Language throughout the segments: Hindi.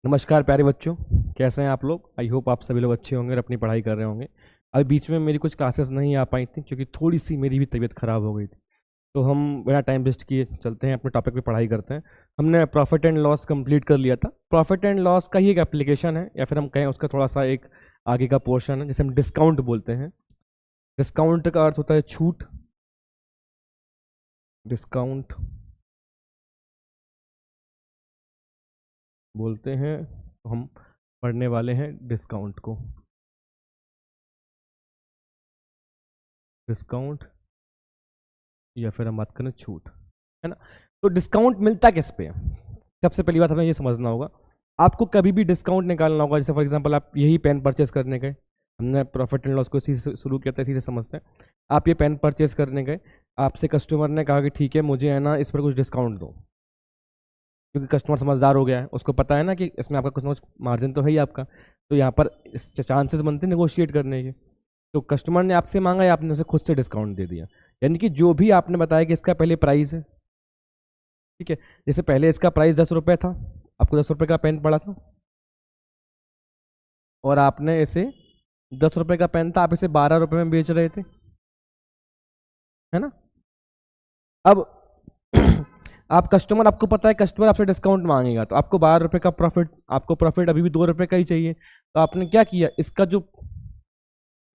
नमस्कार प्यारे बच्चों, कैसे हैं आप लोग। आई होप आप सभी लोग अच्छे होंगे और अपनी पढ़ाई कर रहे होंगे। अभी बीच में मेरी कुछ क्लासेस नहीं आ पाई थी क्योंकि थोड़ी सी मेरी भी तबीयत ख़राब हो गई थी। तो हम बिना टाइम वेस्ट किए चलते हैं अपने टॉपिक पे पढ़ाई करते हैं। हमने प्रॉफिट एंड लॉस कंप्लीट कर लिया था। प्रॉफिट एंड लॉस का ही एक एप्लीकेशन है या फिर हम कहें उसका थोड़ा सा एक आगे का पोर्शन है जिसे हम डिस्काउंट बोलते हैं। डिस्काउंट का अर्थ होता है छूट। डिस्काउंट बोलते हैं तो हम पढ़ने वाले हैं डिस्काउंट को। डिस्काउंट या फिर हम बात करें छूट, है ना। तो डिस्काउंट मिलता किस पे है? सबसे पहली बात हमें ये समझना होगा, आपको कभी भी डिस्काउंट निकालना होगा। जैसे फॉर एग्जांपल आप यही पेन परचेस करने गए, हमने प्रॉफिट एंड लॉस को इसी से शुरू किया था, इसी से समझते हैं। आप ये पेन परचेस करने गए, आपसे कस्टमर ने कहा कि ठीक है मुझे है ना इस पर कुछ डिस्काउंट दो, क्योंकि कस्टमर समझदार हो गया है, उसको पता है ना कि इसमें आपका कुछ ना कुछ मार्जिन तो है ही आपका। तो यहाँ पर चांसेस बनते हैं नेगोशिएट करने के। तो कस्टमर ने आपसे मांगा या आपने उसे खुद से डिस्काउंट दे दिया, यानी कि जो भी आपने बताया कि इसका पहले प्राइस है, ठीक है। जैसे पहले इसका प्राइस 10 रुपये था, आपको 10 रुपये का पेन पड़ा था और आपने इसे 10 रुपये का पेन था, आप इसे 12 रुपये में बेच रहे थे, है ना। अब आप कस्टमर, आपको पता है कस्टमर आपसे डिस्काउंट मांगेगा, तो आपको 12 रुपये का प्रॉफिट, आपको प्रॉफिट अभी भी 2 रुपये का ही चाहिए। तो आपने क्या किया, इसका जो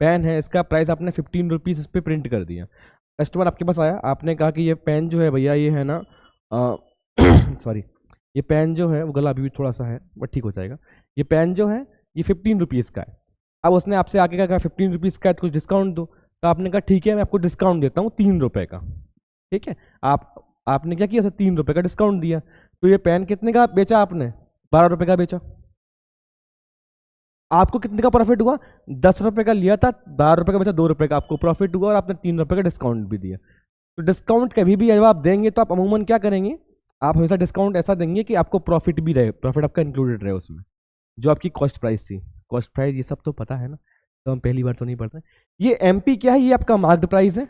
पेन है इसका प्राइस आपने 15 रुपीज़ इस पर प्रिंट कर दिया। कस्टमर आपके पास आया, आपने कहा कि ये पेन जो है भैया ये है ना सॉरी, ये पेन जो है वो गला अभी भी थोड़ा सा है बट ठीक हो जाएगा। ये पेन जो है ये 15 रुपीज़ का है। अब उसने आपसे आगे कहा 15 रुपीज़ का है तो कुछ डिस्काउंट दो। तो आपने कहा ठीक है मैं आपको डिस्काउंट देता हूँ 3 रुपये का, ठीक है। आपने क्या किया, उसे 3 रुपये का डिस्काउंट दिया। तो ये पेन कितने का बेचा आपने? 12 रुपये का बेचा। आपको कितने का प्रॉफिट हुआ? 10 रुपये का लिया था, 12 रुपये का बेचा, 2 रुपये का आपको प्रॉफिट हुआ और आपने 3 रुपये का डिस्काउंट भी दिया। तो डिस्काउंट कभी भी जब आप देंगे तो आप अमूमन क्या करेंगे, आप हमेशा डिस्काउंट ऐसा देंगे कि आपको प्रॉफिट भी रहे, प्रॉफिट आपका इंक्लूडेड रहे उसमें, जो आपकी कॉस्ट प्राइस थी। कॉस्ट प्राइस ये सब तो पता है ना, तो हम पहली बार तो नहीं पढ़ते। ये एमपी क्या है? ये आपका मार्क्ड प्राइस है,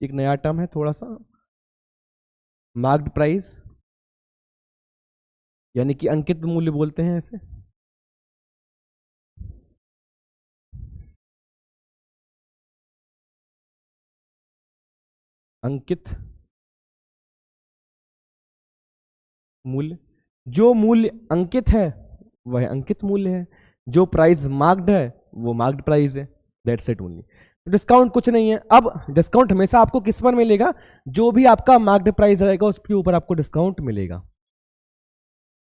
एक नया टर्म है थोड़ा सा, मार्क्ड प्राइस, यानी कि अंकित मूल्य बोलते हैं इसे। अंकित मूल्य, जो मूल्य अंकित है वह अंकित मूल्य है, जो प्राइस मार्क्ड है वो मार्क्ड प्राइस है। That's it only. डिस्काउंट कुछ नहीं है। अब डिस्काउंट हमेशा आपको किस पर मिलेगा? जो भी आपका मार्क्ड प्राइस रहेगा उसके ऊपर आपको डिस्काउंट मिलेगा।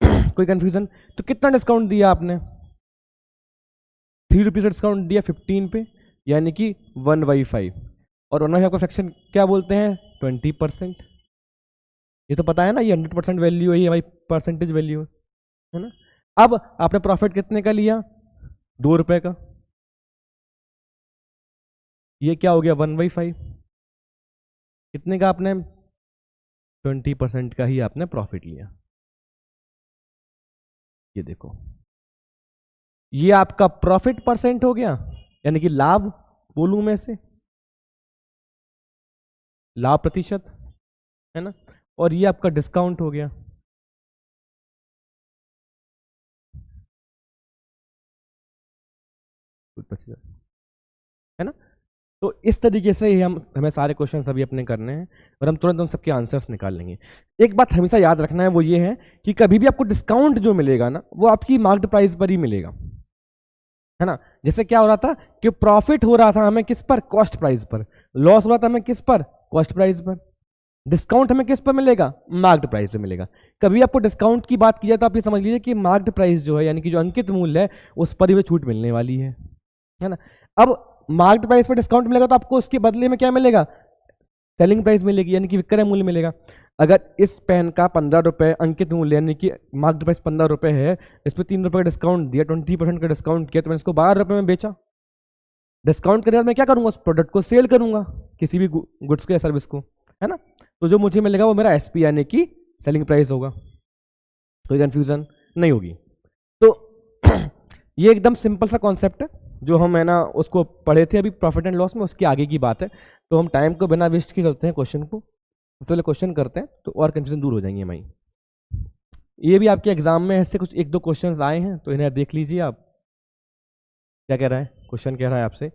कोई कंफ्यूजन? तो कितना डिस्काउंट दिया आपने? 3 रुपीज का डिस्काउंट दिया 15 पे, यानी कि 1/5। और 1/5 का फ्रैक्शन क्या बोलते हैं? 20%। ये तो पता है ना, ये 100% वैल्यू है, ये हमारी परसेंटेज वैल्यू है ना। अब आपने प्रॉफिट कितने का लिया? 2 रुपए का। ये क्या हो गया? 1/5। कितने का आपने? 20% का ही आपने प्रॉफिट लिया। ये देखो, ये आपका प्रॉफिट परसेंट हो गया, यानी कि लाभ बोलूं मैं से, लाभ प्रतिशत, है ना। और ये आपका डिस्काउंट हो गया। है ना। तो इस तरीके से ही हमें सारे क्वेश्चन अभी अपने करने हैं और हम तुरंत उन सबके आंसर्स निकाल लेंगे। एक बात हमेशा याद रखना है, वो ये है कि कभी भी आपको डिस्काउंट जो मिलेगा ना वो आपकी मार्क्ड प्राइस पर ही मिलेगा, है ना। जैसे क्या हो रहा था कि प्रॉफिट हो रहा था हमें किस पर? कॉस्ट प्राइस पर। लॉस हो रहा था हमें किस पर? कॉस्ट प्राइस पर। डिस्काउंट हमें किस पर मिलेगा? मार्क्ड प्राइस पे मिलेगा। कभी आपको डिस्काउंट की बात की जाए तो आप ये समझ लीजिए कि मार्क्ड प्राइस जो है, यानी कि जो अंकित मूल्य है, उस पर ही छूट मिलने वाली है ना। अब मार्क्ड प्राइस पर डिस्काउंट मिलेगा तो आपको उसके बदले में क्या मिलेगा? सेलिंग प्राइस मिलेगी, यानी कि विक्रय मूल्य मिलेगा। अगर इस पेन का 15 रुपये अंकित मूल्य यानी कि मार्क्ड प्राइस 15 रुपये है, इस पर 3 रुपये का डिस्काउंट दिया, 20% का डिस्काउंट किया, तो मैंने इसको 12 रुपये में बेचा। डिस्काउंट करने के बाद मैं क्या करूंगा? उस प्रोडक्ट को सेल करूंगा, किसी भी गुड्स को या सर्विस को, है ना। तो जो मुझे मिलेगा वो मेरा एसपी यानी कि सेलिंग प्राइस होगा। कोई कंफ्यूजन नहीं होगी। तो ये एकदम सिंपल सा कॉन्सेप्ट है जो हम है ना उसको पढ़े थे अभी प्रॉफिट एंड लॉस में, उसकी आगे की बात है। तो हम टाइम को बिना वेस्ट किए चलते हैं क्वेश्चन को, सबसे पहले क्वेश्चन करते हैं तो और कंफ्यूजन दूर हो जाएंगे हमारी। ये भी आपके एग्जाम में ऐसे कुछ एक दो क्वेश्चंस आए हैं, तो इन्हें देख लीजिए आप। क्या कह रहा है क्वेश्चन, कह रहा है आपसे,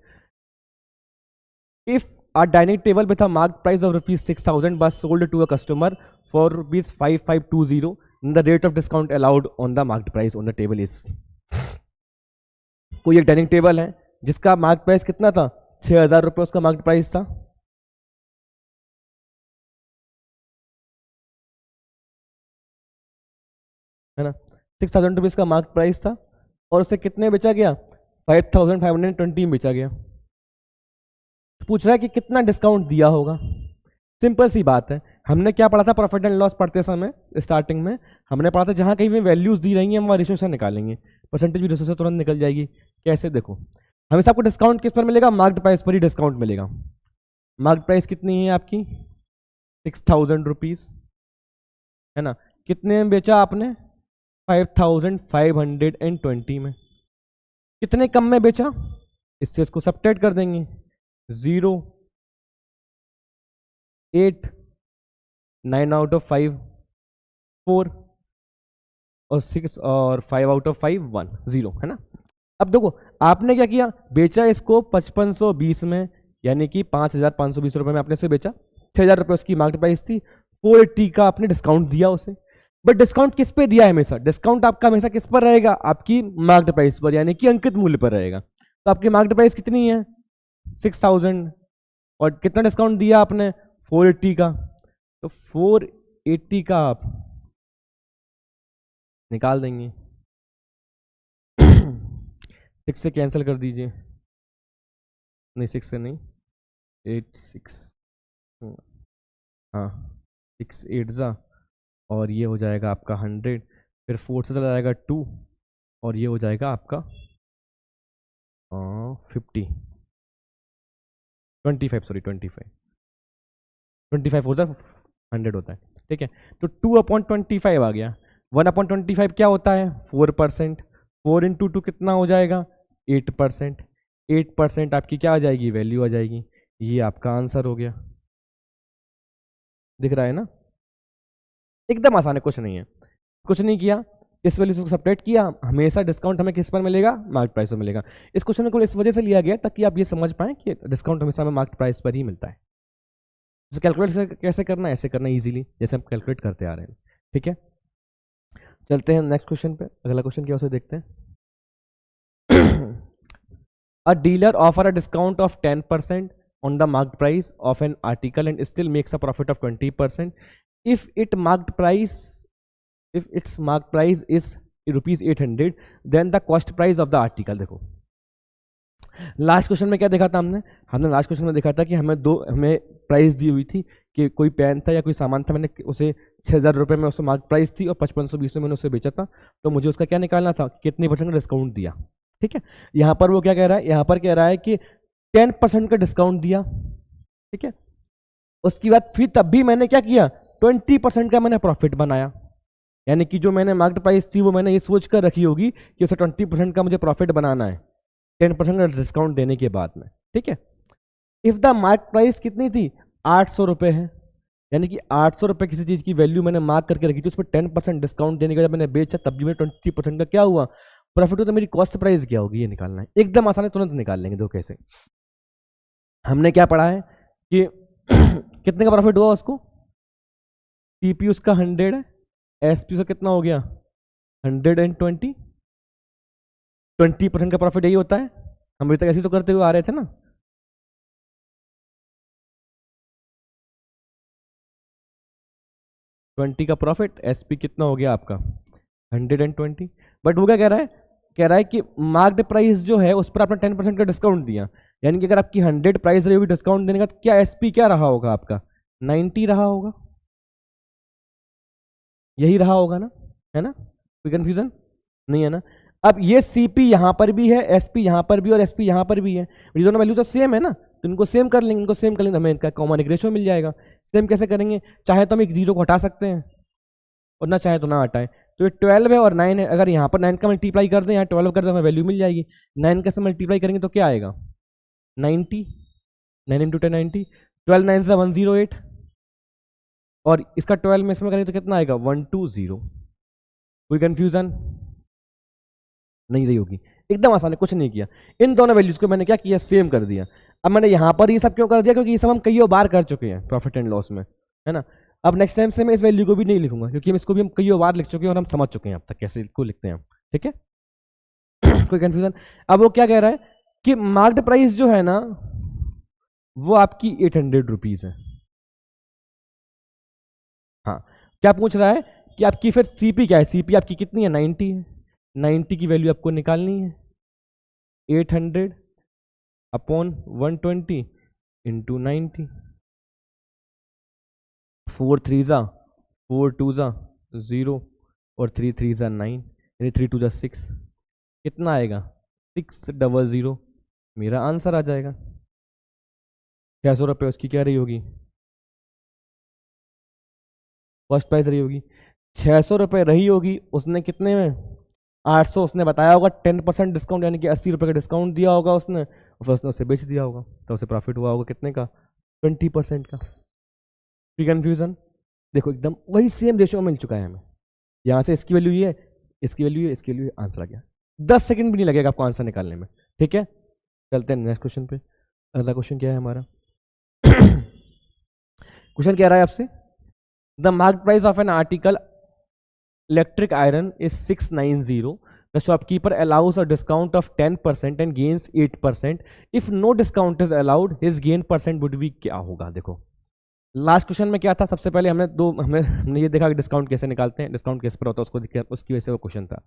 if a dining table with a marked price of rupees 6,000 was sold to a customer for rupees 5,520, then the rate of discount allowed on the marked price on the table is। कोई एक डाइनिंग टेबल है जिसका मार्क प्राइस कितना था, 6,000 रुपये उसका मार्क प्राइस था, है ना, 6,000 रुपीज का मार्क प्राइस था, और उसे कितने बेचा गया, 5,520 बेचा गया। पूछ रहा है कि कितना डिस्काउंट दिया होगा। सिंपल सी बात है, हमने क्या पढ़ा था प्रॉफिट एंड लॉस पढ़ते समय स्टार्टिंग में, हमने पढ़ा था जहां कहीं भी वैल्यूज दी रही हैं हम वहाँ रेशो से निकालेंगे, परसेंटेज भी रेशो से तुरंत निकल जाएगी। कैसे, देखो हमेशा आपको डिस्काउंट किस पर मिलेगा, मार्क्ड प्राइस पर ही डिस्काउंट मिलेगा। मार्क्ड प्राइस कितनी है आपकी, 6,000 रुपीज, है ना, कितने में बेचा आपने, 5,520 में। कितने कम में बेचा, इससे इसको सब्ट्रैक्ट कर देंगे, 0, 8, 9 आउट ऑफ 5, 4 और 6 और 5 आउट ऑफ 5, 1, 0, है ना। अब देखो आपने क्या किया, बेचा इसको 5520 में, यानी कि 5,520 रुपये में आपने इसे बेचा, 6,000 रुपये उसकी मार्केट प्राइस थी, 480 का आपने डिस्काउंट दिया उसे। बट डिस्काउंट किस पे दिया है, हमेशा डिस्काउंट आपका हमेशा किस पर रहेगा, आपकी मार्केट प्राइस पर, यानी कि अंकित मूल्य पर रहेगा। तो आपकी मार्केट प्राइस कितनी है, 6,000, और कितना डिस्काउंट दिया आपने, 480 का, तो 480 का आप निकाल देंगे, 6 से कैंसिल कर दीजिए, नहीं 6 से नहीं, 8 6, हाँ 6 8 जा, और ये हो जाएगा आपका 100, फिर 4 से चला जाएगा 2, और ये हो जाएगा आपका 50 25 सॉरी 25 होता है, 100 होता है, ठीक है। तो 2/25 आ गया, 1/25 क्या होता है, 4%, 4 इंटू 2 कितना हो जाएगा, 8%, 8% आपकी क्या आ जाएगी, वैल्यू आ जाएगी। ये आपका आंसर हो गया, दिख रहा है ना, एकदम आसान है, कुछ नहीं है, कुछ नहीं किया, इस वैल्यू को सब्ट्रैक्ट किया। हमेशा डिस्काउंट हमें किस पर मिलेगा, मार्केट प्राइस पर मिलेगा। इस क्वेश्चन को इस वजह से लिया गया ताकि आप ये समझ पाएं कि डिस्काउंट हमेशा हमें मार्केट प्राइस पर ही मिलता है। तो कैलकुलेट कैसे करना है, ऐसे करना इजीली जैसे हम कैलकुलेट करते आ रहे हैं, ठीक है। चलते हैं नेक्स्ट क्वेश्चन पे, अगला क्वेश्चन क्या उसे देखते हैं। A dealer offer a discount of 10% on the marked price of an article and still makes a profit of 20% if its marked price is rupees 800, then the cost price of the article। देखो लास्ट क्वेश्चन में क्या देखा था हमने लास्ट क्वेश्चन में देखा था कि हमें प्राइस दी हुई थी कि कोई पेन था या कोई सामान था, मैंने उसे 6,000 रुपये में उससे मार्क प्राइस थी और 5520 में मैंने उसे बेचा था, तो मुझे उसका क्या निकालना था, कितने परसेंट का डिस्काउंट दिया, ठीक है। यहाँ पर वो क्या कह रहा है, यहाँ पर कह रहा है कि 10% का डिस्काउंट दिया, ठीक है। उसके बाद फिर तब भी मैंने क्या किया, 20% का मैंने प्रॉफिट बनाया, यानी कि जो मैंने मार्केट प्राइस थी वो मैंने ये सोच कर रखी होगी कि उसे 20% का मुझे प्रॉफिट बनाना है 10% का डिस्काउंट देने के बाद में, ठीक है। इफ द मार्केट प्राइस कितनी थी, 800 रुपये है, यानी कि 800 रुपये किसी चीज़ की वैल्यू मैंने मार्क करके रखी थी, उस पर 10% डिस्काउंट देने के बाद मैंने बेचा, तब भी मेरे 20% का क्या हुआ, प्रॉफिट। तो मेरी कॉस्ट प्राइस क्या होगी, ये निकालना है, एकदम आसान है, तुरंत निकाल लेंगे। दो कैसे, हमने क्या पढ़ा है कि कितने का प्रॉफिट हुआ उसको, सीपी उसका 100 है, एसपी उसका कितना हो गया 120, 20% का प्रॉफिट यही होता है, हम अभी तक ऐसे तो करते हुए आ रहे थे ना। ट्वेंटी का प्रॉफिट, एसपी कितना हो गया आपका 120। बट वो क्या कह रहा है कि मार्क्ड प्राइस जो है उस पर आपने 10% का डिस्काउंट दिया, यानी कि अगर आपकी 100 प्राइस रही होगी डिस्काउंट देने का, तो क्या एसपी क्या रहा होगा आपका 90 रहा होगा, यही रहा होगा ना, है ना, कोई कंफ्यूजन नहीं है ना। अब ये सीपी यहां पर भी है, एसपी यहां पर भी और एसपी यहां पर भी है, ये दोनों वैल्यू तो सेम है ना, तो इनको सेम कर लेंगे, तो हमें इनका कॉमन एक रेशियो मिल जाएगा। सेम कैसे करेंगे, चाहे तो हम एक जीरो को हटा सकते हैं और ना चाहे तो ना हटाएं। तो ये 12 है और 9 है, अगर यहाँ पर 9 का मल्टीप्लाई कर दें, यहाँ 12 कर दें, हमें वैल्यू मिल जाएगी। 9 कैसे मल्टीप्लाई करेंगे तो क्या आएगा 90, 9 इंटू 10 90, 12 9 से 108, और इसका 12 में इसमें करेंगे तो कितना आएगा 120। कोई कंफ्यूजन नहीं रही होगी, एकदम आसान है, कुछ नहीं किया। इन दोनों वैल्यूज को मैंने क्या किया, सेम कर दिया। अब मैंने यहां पर ये सब क्यों कर दिया, क्योंकि ये सब हम कई बार कर चुके हैं प्रॉफिट एंड लॉस में, है ना। अब नेक्स्ट टाइम से मैं इस वैल्यू को भी नहीं लिखूंगा, क्योंकि इसको भी हम कई बार लिख चुके हैं और हम समझ चुके हैं अब तक कैसे इसको लिखते हैं हम, ठीक है। कोई कंफ्यूजन। अब वो क्या कह रहा है कि मार्क्ड प्राइस जो है ना वो आपकी 800 रुपीज है। हाँ, क्या पूछ रहा है कि आपकी फिर सीपी क्या है, सीपी आपकी कितनी है, 90 है। 90 की वैल्यू आपको निकालनी है, 800 अपॉन 120 इंटू 90। 4 3 जा 4 2 जा 0 और 3 3 जा 9, यानी 3 2 जा 6। कितना आएगा, 600। मेरा आंसर आ जाएगा। 600 रुपये उसकी क्या रही होगी, फर्स्ट प्राइस रही होगी। 600 रुपये रही होगी, उसने कितने में, 800 उसने बताया होगा, 10% डिस्काउंट यानी कि 80 रुपये का डिस्काउंट दिया होगा उसने, और फिर उसने उसे बेच दिया होगा, तो उसे प्रॉफिट हुआ होगा कितने का, 20% का। कोई कंफ्यूजन। देखो एकदम वही सेम रेशियो मिल चुका है हमें, यहाँ से इसकी वैल्यू ये है, इसकी वैल्यू ये, इसकी वैल्यू, आंसर आ गया। 10 सेकंड भी नहीं लगेगा आपको आंसर निकालने में, ठीक है। चलते हैं नेक्स्ट क्वेश्चन पे। अगला क्वेश्चन क्या है हमारा। क्वेश्चन कह रहा है आपसे, the market price of an article electric iron is 690। The shopkeeper allows a discount of 10% and gains 8%। If no discount is allowed his gain percent would be, क्या होगा। देखो लास्ट क्वेश्चन में क्या था, सबसे पहले हमने ये देखा कि डिस्काउंट कैसे निकालते हैं, डिस्काउंट कैसे पर होता है उसको, उसकी वजह से वो क्वेश्चन था।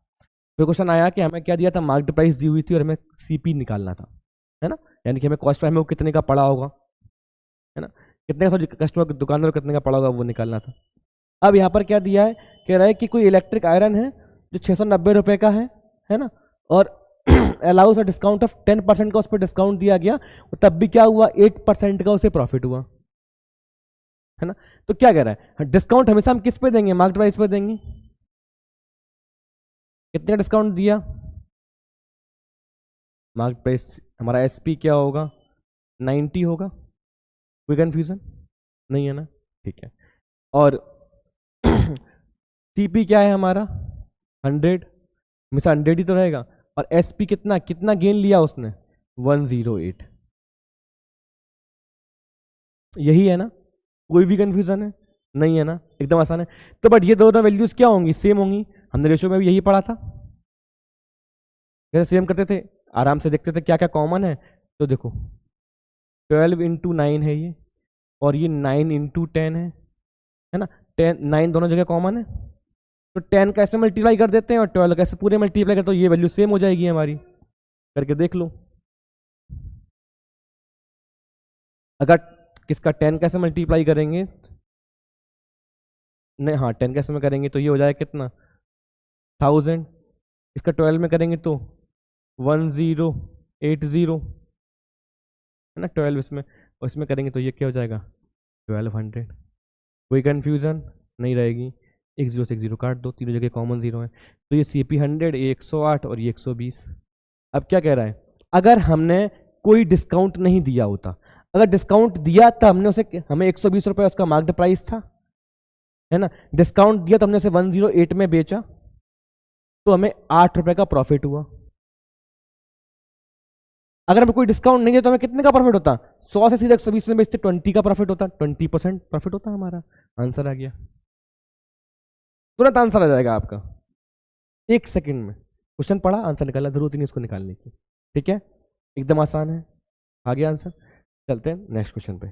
फिर क्वेश्चन आया कि हमें क्या दिया था, मार्केट प्राइस दी हुई थी और हमें सीपी निकालना था, है ना, यानी कि हमें कॉस्ट प्राइस में वो कितने का पड़ा होगा, है ना, कितने का कस्टमर दुकानदार कितने का पड़ा होगा वो निकालना था। अब यहाँ पर क्या दिया है, कह रहा है कि कोई इलेक्ट्रिक आयरन है जो 690 रुपये का है ना, और अलाउस अ डिस्काउंट ऑफ 10% का उस पर डिस्काउंट दिया गया, तब भी क्या हुआ, 8% का उसे प्रॉफिट हुआ, है ना। तो क्या कह रहा है, डिस्काउंट हमेशा हम किस पे देंगे, मार्केट प्राइस पे देंगे। कितने डिस्काउंट दिया, मार्केट प्राइस हमारा एसपी क्या होगा, 90 होगा। कोई कंफ्यूजन नहीं है ना, ठीक है। और सीपी क्या है हमारा, 100, हमेशा 100 ही तो रहेगा। और एसपी कितना कितना गेन लिया उसने, 108। यही है ना, कोई भी कंफ्यूजन है नहीं है ना, एकदम आसान है। तो बट ये दोनों वैल्यूज क्या होंगी, सेम होंगी। हमने रेशियो में भी यही पढ़ा था, जैसे सेम करते थे, आराम से देखते थे क्या क्या कॉमन है। तो देखो 12 इंटू 9 है ये, और ये 9 इंटू 10 है ना। 10 9 दोनों जगह कॉमन है, तो 10 का इसमें मल्टीप्लाई कर देते हैं और 12 का इससे पूरे मल्टीप्लाई करते, तो ये वैल्यू सेम हो जाएगी हमारी, करके देख लो। अगर किसका 10 कैसे मल्टीप्लाई करेंगे, नहीं हाँ 10 कैसे में करेंगे तो ये हो जाएगा कितना, 1000। इसका 12 में करेंगे तो 1080, है ना, 12 इसमें, और इसमें करेंगे तो ये क्या हो जाएगा, 1200। कोई कंफ्यूजन नहीं रहेगी। एक जीरो से एक जीरो काट दो, तीनों जगह कॉमन जीरो है, तो ये CP 100, ये 108 और ये 120। अब क्या कह रहा है, अगर हमने कोई डिस्काउंट नहीं दिया होता, अगर डिस्काउंट दिया तो हमने उसे, हमें 120 रुपये उसका मार्केट प्राइस था, है ना, डिस्काउंट दिया तो हमने उसे 108 में बेचा, तो हमें 8 रुपये का प्रॉफिट हुआ। अगर हमें कोई डिस्काउंट नहीं है तो हमें कितने का प्रॉफिट होता, 100 से सीधे 120 में बेचते 20 का प्रॉफिट होता, 20% प्रॉफिट होता हमारा। आंसर आ गया, तुरंत आंसर आ जाएगा आपका 1 सेकंड में। क्वेश्चन पढ़ा, आंसर निकालना, जरूरत ही नहीं इसको निकालने की, ठीक है, एकदम आसान है। आ गया आंसर। चलते हैं नेक्स्ट क्वेश्चन पे।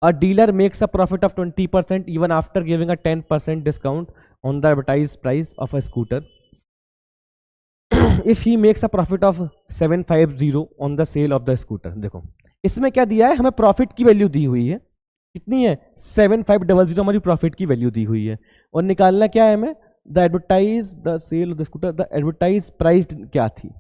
A dealer makes a profit of 20% even after giving a 10% discount on the advertised price of a scooter. If he makes a profit of 750 on the sale of the scooter. देखो इसमें क्या दिया है, हमें प्रॉफिट की वैल्यू दी हुई है, कितनी है, 7500 हमारी प्रॉफिट की वैल्यू दी हुई है, और निकालना क्या है हमें, the advertise the sale of the scooter, the advertise price क्या थी,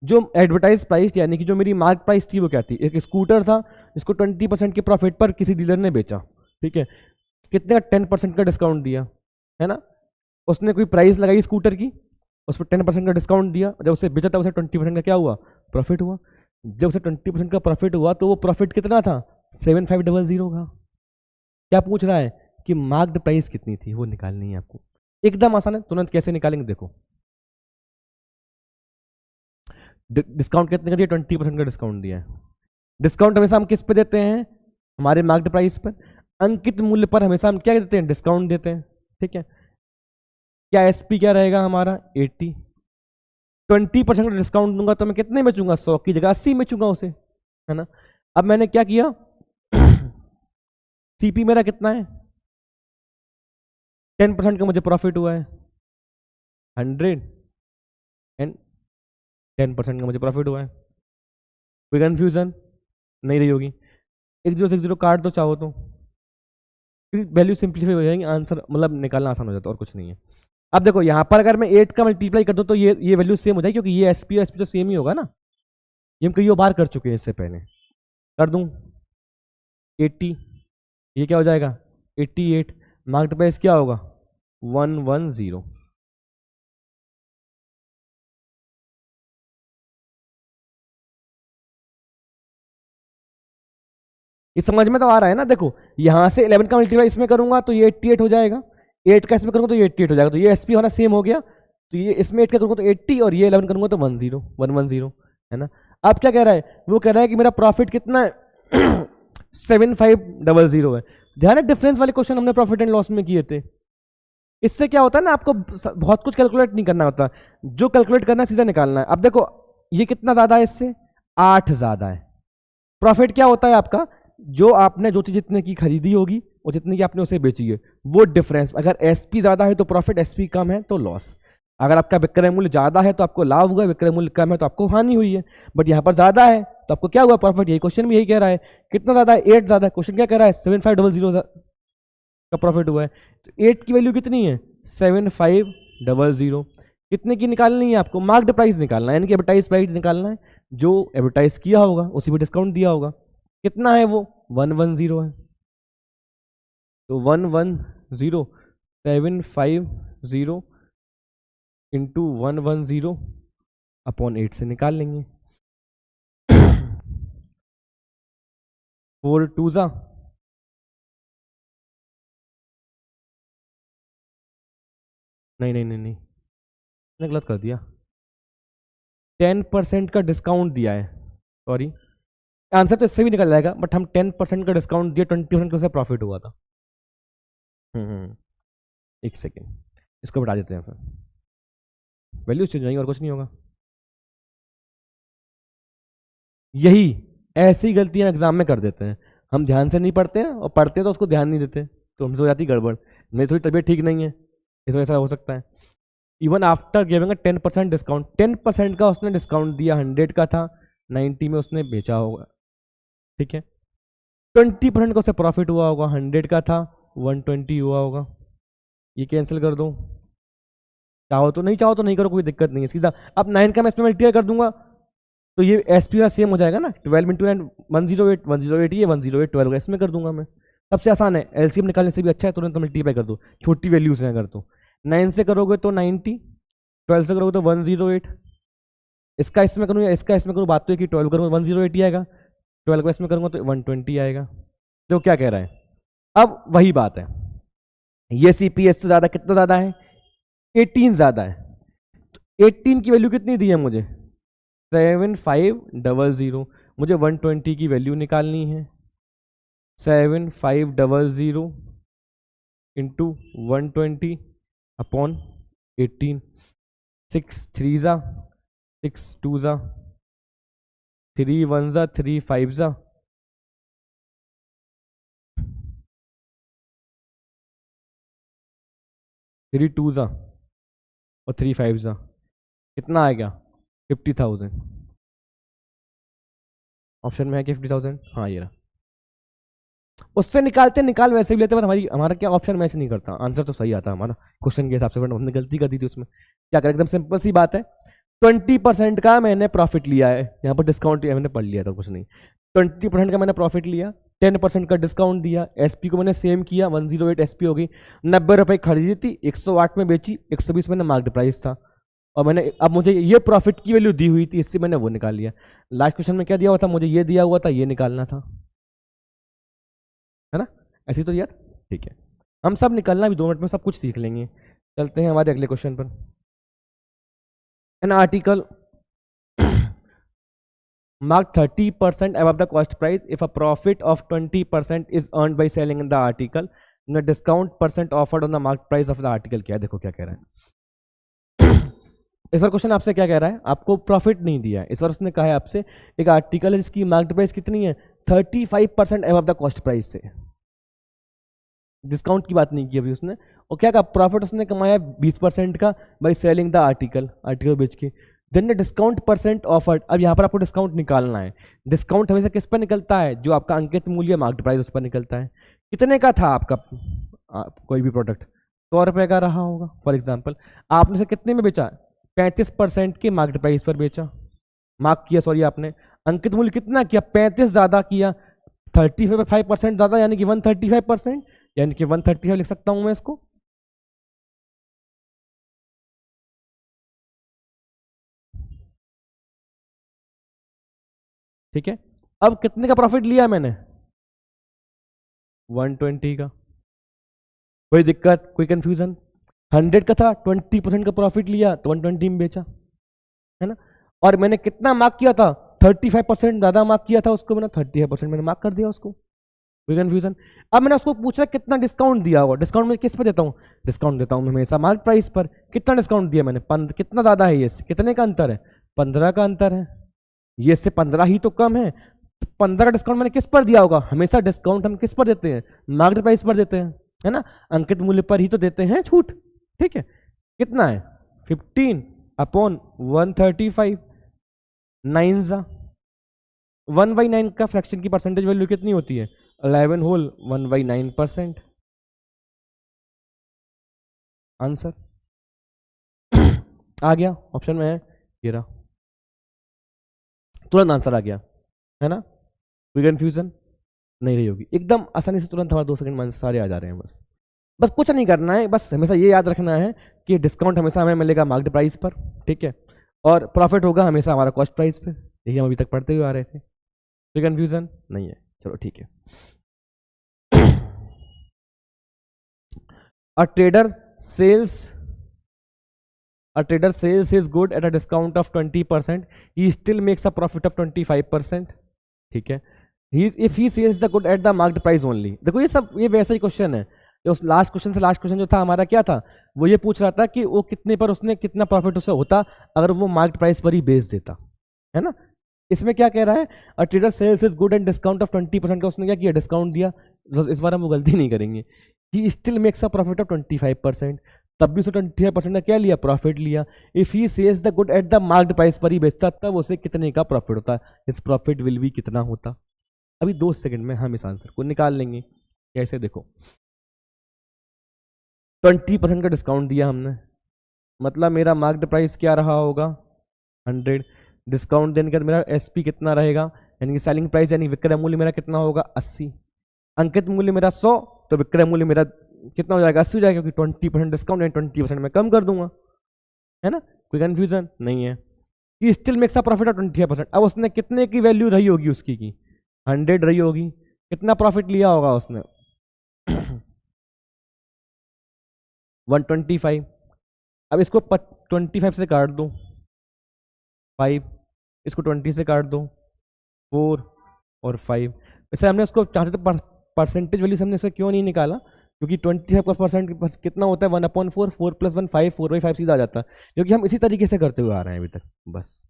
जो एडवर्टाइज प्राइस यानी कि जो मेरी मार्केट प्राइस थी वो क्या थी। एक स्कूटर था जिसको 20% के प्रॉफिट पर किसी डीलर ने बेचा, ठीक है, कितने का, 10% का डिस्काउंट दिया, है ना, उसने कोई प्राइस लगाई स्कूटर की, उस पर 10% का डिस्काउंट दिया, जब उसे बेचा था उसे 20% का क्या हुआ, प्रॉफिट हुआ। जब उसे 20% का प्रॉफिट हुआ तो वो प्रॉफिट कितना था, 7500 का। क्या पूछ रहा है कि मार्क्ड प्राइस कितनी थी, वो निकालनी है आपको। एकदम आसान है, तुरंत कैसे निकालेंगे देखो। डिस्काउंट कितने का दिया, 20% का डिस्काउंट दिया है। डिस्काउंट हमेशा हम किस पे देते हैं, हमारे मार्क्ड प्राइस पर। अंकित मूल्य पर हमेशा हम क्या देते हैं, डिस्काउंट देते हैं, ठीक है। क्या एसपी क्या रहेगा हमारा 80, 20% का डिस्काउंट दूंगा तो मैं कितने में बेचूंगा, 100 की जगह 80 में बेचूंगा उसे, है ना। अब मैंने क्या किया सीपी मेरा कितना है, 10% का मुझे प्रॉफिट हुआ है, 100 एंड 10% का मुझे प्रॉफिट हुआ है। कोई कंफ्यूजन नहीं रही होगी। 1060 काट दो चाहो तो, वैल्यू सिंप्लीफाई हो जाएंगे, आंसर मतलब निकालना आसान हो जाता है, और कुछ नहीं है। अब देखो यहाँ पर अगर मैं 8 का मल्टीप्लाई कर दूं तो ये वैल्यू सेम हो जाएगी, क्योंकि ये एसपी और एसपी तो सेम ही होगा ना, ये हम कई बार कर चुके हैं इससे पहले। कर दूं 80, ये क्या हो जाएगा 88, मार्क्ड प्राइस क्या होगा 110। ये समझ में तो आ रहा है ना। देखो यहां से 11 का मल्टीप्लाई इसमें करूंगा तो ये 88 हो जाएगा, 8 का इसमें करूंगा तो ये 88 हो जाएगा, तो ये एसपी होना सेम हो गया। तो ये इसमें 8 का करूंगा तो 80 और ये 11 करूंगा तो 110 है ना। अब क्या कह रहा है, वो कह रहा है कि मेरा प्रॉफिट कितना है 7500 है। ध्यान है डिफरेंस वाले क्वेश्चन हमने प्रॉफिट एंड लॉस में किए थे। इससे क्या होता है ना, आपको बहुत कुछ कैलकुलेट नहीं करना होता, जो कैलकुलेट करना है सीधा निकालना है। अब देखो ये कितना ज्यादा है, इससे 8 ज्यादा है। प्रॉफिट क्या होता है आपका, जो आपने जो चीज जितने की खरीदी होगी और जितने की आपने उसे बेची है वो डिफरेंस। अगर एसपी ज्यादा है तो प्रॉफिट, एसपी कम है तो लॉस। अगर आपका विक्रय मूल्य ज्यादा है तो आपको लाभ हुआ, विक्रय मूल्य कम है तो आपको हानि हुई है। बट यहाँ पर ज्यादा है तो आपको क्या हुआ, प्रॉफिट। यही क्वेश्चन भी यही कह रहा है, कितना ज्यादा है 8 ज्यादा है। क्वेश्चन क्या कह रहा है 7500 का प्रॉफिट हुआ है, तो 8 की वैल्यू कितनी है 7500। कितने की निकालनी है आपको, मार्क्ड प्राइस निकालना है, यानी कि एडवर्टाइज प्राइस निकालना है, जो एडवर्टाइज किया होगा उसी पे डिस्काउंट दिया होगा। कितना है वो 110 है, तो 110 750 इंटू 110 अपॉन 8 से निकाल लेंगे। 4 2 जा, नहीं नहीं नहीं नहीं, मैंने गलत कर दिया, 10% का डिस्काउंट दिया है, सॉरी। आंसर तो इससे भी निकल जाएगा, बट हम 10% का डिस्काउंट दिया, 20% का उसे प्रॉफिट हुआ था। एक सेकेंड, इसको बढ़ा देते हैं, फिर वैल्यूज चेंज होंगी और कुछ नहीं होगा। यही ऐसी गलतियां एग्जाम में कर देते हैं, हम ध्यान से नहीं पढ़ते हैं और पढ़ते हैं तो उसको ध्यान नहीं देते, तो हमसे हो जाती गड़बड़। मेरी थोड़ी तबीयत ठीक नहीं है, इस वजह से हो सकता है। इवन आफ्टर गिविंग 10% डिस्काउंट, 10% का उसने डिस्काउंट दिया, 100 का था, 90 में उसने बेचा होगा, ठीक है। 20% का उसे प्रॉफिट हुआ होगा, 100 का था 120 हुआ होगा। ये कैंसिल कर दो, चाहो तो नहीं, चाहो तो नहीं करो, कोई दिक्कत नहीं है। सीधा अब 9 का मैं इसमें मल्टीप्लाई कर दूंगा तो ये एसपी का सेम हो जाएगा ना, 12 इंटू 9 108, 108 ये 108 12 इसमें कर दूंगा मैं। सबसे आसान है, एलसीएम निकालने से भी अच्छा है, तुरंत मल्टीप्लाई कर दो, छोटी वैल्यू से अगर तो 9 से करोगे तो 90, 12 से करोगे तो 108। इसका इसमें करूँ या इसका इसमें करूँ, बात तो है कि 12 करूँगा 108 ही आएगा, 12 को इसमें करूँगा तो 120 आएगा। जो क्या कह रहा है, अब वही बात है, ये सीपीएस से ज़्यादा कितना ज़्यादा है 18 ज़्यादा है, तो 18 की वैल्यू कितनी दी है मुझे 7500, मुझे 120 की वैल्यू निकालनी है। 7500 इंटू 120 अपॉन 18, 6 3 जा, 6 2 जा, 3 1 जा, 3 5 जा, 3 2 जा और 3 5 जा, कितना आएगा 50,000। ऑप्शन में है कि 50,000, हाँ ये रहा। उससे निकाल वैसे भी लेते, पर हमारा क्या ऑप्शन मैच नहीं करता, आंसर तो सही आता हमारा क्वेश्चन के हिसाब से, बट हमने गलती कर दी थी उसमें। क्या करें, एकदम सिंपल सी बात है, 20% का मैंने प्रॉफिट लिया है, यहाँ पर डिस्काउंट मैंने पढ़ लिया था, कुछ नहीं। 20% का मैंने प्रॉफिट लिया, 10% का डिस्काउंट दिया, एसपी को मैंने सेम किया, 108 एसपी हो गई, 90 रुपए खरीदी थी, 108 में बेची, 120 मैंने मार्केट प्राइस था, और मैंने अब मुझे ये प्रॉफिट की वैल्यू दी हुई थी, इससे मैंने वो निकाल लिया। लास्ट क्वेश्चन में क्या दिया हुआ था, मुझे ये दिया हुआ था, ये निकालना था, है ना। ऐसी तो यार, ठीक है। हम सब निकलना भी 2 मिनट में सब कुछ सीख लेंगे। चलते हैं हमारे अगले क्वेश्चन पर। An article marked 30% above the cost price if a profit of 20% is earned by selling in the article, the discount percent offered on the marked price of the article क्या है? देखो क्या कह रहा है। इस बार क्वेश्चन आपसे क्या कह रहा है, आपको प्रॉफिट नहीं दिया है। इस बार उसने कहा है आपसे एक आर्टिकल है जिसकी मार्केट प्राइस कितनी है, 35% अबव द कॉस्ट प्राइस से, डिस्काउंट की बात नहीं की अभी उसने। और क्या कहा, प्रॉफिट उसने कमाया 20% का by selling the article, article बेच के। Then the discount percent offered, अब यहाँ पर आपको डिस्काउंट निकालना है। डिस्काउंट हमेशा किस पर निकलता है, जो आपका अंकित मूल्य मार्केट प्राइस उस पर निकलता है। कितने का था आपका कोई भी प्रोडक्ट, 100 रुपये का रहा होगा फॉर एग्जाम्पल, आपने से कितने में बेचा, 35% के मार्केट प्राइस पर बेचा, मार्क किया सॉरी आपने। अंकित मूल्य कितना किया, 35 ज़्यादा किया, 35% ज़्यादा यानी कि 135%, यानी कि 135 लिख सकता हूं मैं इसको। ठीक है, अब कितने का प्रॉफिट लिया मैंने, 120 का। कोई दिक्कत, कोई कंफ्यूजन, 100 का था, 20% का प्रॉफिट लिया तो 120 में बेचा, है ना। और मैंने कितना मार्क किया था, 35% ज़्यादा मार्क किया था उसको मैंने, 35% मैंने मार्क कर दिया उसको। कोई कंफ्यूजन। अब मैंने उसको पूछा कितना डिस्काउंट दिया होगा, डिस्काउंट मैं किस पर देता हूँ, डिस्काउंट देता हूँ मैं हमेशा मार्केट प्राइस पर। कितना डिस्काउंट दिया मैंने, कितना ज़्यादा है ये, कितने का अंतर है, 15 का अंतर है, ये से 15 ही तो कम है। 15 का डिस्काउंट मैंने किस पर दिया होगा, हमेशा डिस्काउंट हम किस पर देते हैं, मार्केट प्राइस पर देते हैं, है ना, अंकित मूल्य पर ही तो देते हैं छूट। ठीक है, कितना है 15/135, 9 1/9 का फ्रैक्शन की परसेंटेज वैल्यू कितनी होती है, 11 होल 1/9%। आंसर आ गया, ऑप्शन में है ये रहा, तुरंत आंसर आ गया, है ना। कोई कंफ्यूजन नहीं रही होगी, एकदम आसानी से तुरंत हमारे 2 सेकंड में सारे आ जा रहे हैं। बस कुछ नहीं करना है, बस हमेशा ये याद रखना है कि डिस्काउंट हमेशा हमें मिलेगा मार्केट प्राइस पर, ठीक है, और प्रॉफिट होगा हमेशा हमारा कॉस्ट प्राइस पे। यही हम अभी तक पढ़ते हुए आ रहे थे, कोई कंफ्यूजन नहीं है, चलो ठीक है। A trader sells his good at a discount of 20%. He still makes a profit of 25%. ठीक है, if he sells the good at the market price only. देखो ये वैसा ही क्वेश्चन है, जो लास्ट क्वेश्चन से लास्ट क्वेश्चन जो था हमारा क्या था, वो ये पूछ रहा था कि वो कितने पर उसने कितना प्रॉफिट उसे होता अगर वो मार्केट प्राइस पर ही बेच देता, है ना। इसमें क्या कह रहा है, a trader sells is good and discount of 20% का उसने क्या किया, डिस्काउंट दिया। इस बार हम वो गलती नहीं करेंगे। He still makes a profit of 25%, तब भी उसे 25% का क्या लिया, प्रॉफिट लिया। If he sells the good at the market price पर ही बेचता तब उसे कितने का प्रॉफिट होता, इस प्रॉफिट विल बी कितना होता। अभी 2 सेकंड में हम इस आंसर को निकाल लेंगे। कैसे, देखो 20% का डिस्काउंट दिया हमने, मतलब मेरा मार्केट प्राइस क्या रहा होगा 100, डिस्काउंट देने के बाद मेरा एसपी कितना रहेगा, यानी कि सेलिंग प्राइस यानी विक्रय मूल्य मेरा कितना होगा 80, अंकित मूल्य मेरा 100, तो विक्रय मूल्य मेरा कितना हो जाएगा 80 हो जाएगा, क्योंकि 20% डिस्काउंट है, 20% मैं कम कर दूंगा, है ना। कोई कंफ्यूजन नहीं है। ये still makes a profit of 25%। अब उसने कितने की वैल्यू रही होगी उसकी की 100 रही होगी, कितना प्रॉफिट लिया होगा उसने 125। अब इसको 25 से काट दो 5, इसको 20 से काट दो 4 और 5। वैसे हमने उसको चाहते तो परसेंटेज वैल्यू से हमने इसे क्यों नहीं निकाला, क्योंकि 25% कितना होता है 1/4, 4 + 1 5, 4/5 सीधा आ जाता है, क्योंकि हम इसी तरीके से करते हुए आ रहे हैं अभी तक, बस,